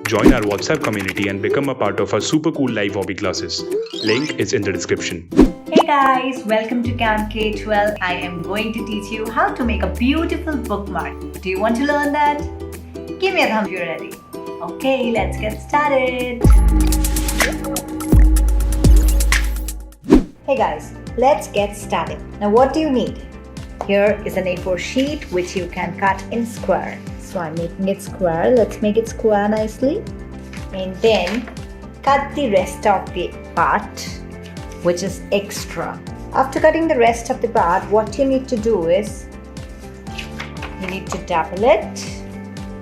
Join our WhatsApp community and become a part of our super cool live hobby classes. Link is in the description. Hey guys, welcome to Camp K12. I am going to teach you how to make a beautiful bookmark. Do you want to learn that? Give me a thumb if you're ready. Okay, let's get started. Hey guys, let's get started. Now what do you need? Here is an A4 sheet which you can cut in square. So I'm making it square. Let's make it square nicely. And then cut the rest of the part which is extra. After cutting the rest of the part, what you need to do is you need to double it.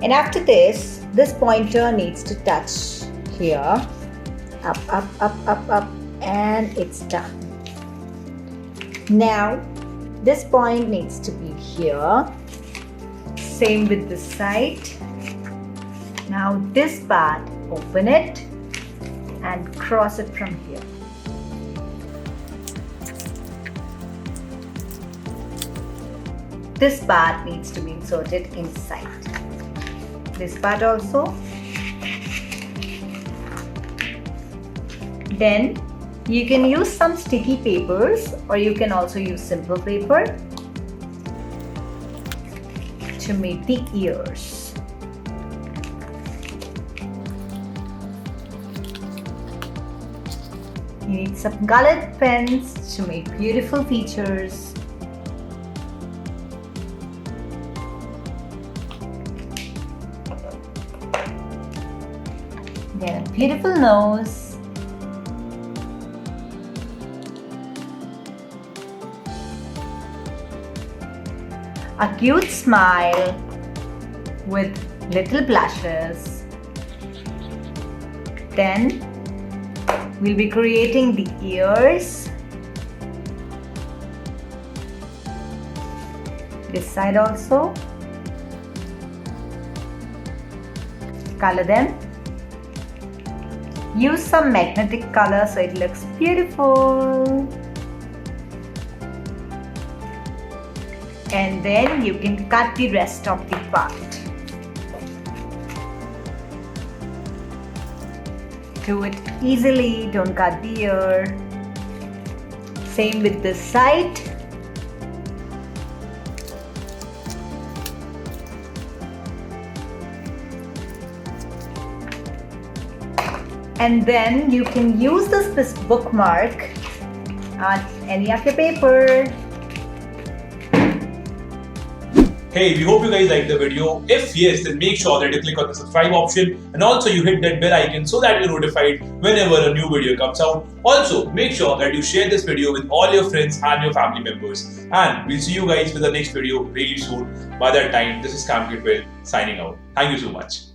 And after this pointer needs to touch here. Up, and it's done. Now this point needs to be here. Same with this side. Now this part, open it and cross it from here. This part needs to be inserted inside. This part also. Then you can use some sticky papers or you can also use simple paper to make the ears. You need some colored pens to make beautiful features. Then a beautiful nose. A cute smile with little blushes. Then we'll be creating the ears. This side also. Color them. Use some magnetic color so it looks beautiful. And then you can cut the rest of the part. Do it easily, don't cut the ear. Same with this side. And then you can use this bookmark on any of your paper. Hey, we hope you guys liked the video. If yes, then make sure that you click on the subscribe option and also you hit that bell icon so that you're notified whenever a new video comes out. Also, make sure that you share this video with all your friends and your family members. And we'll see you guys with the next video really soon. By that time, this is K12 signing out. Thank you so much.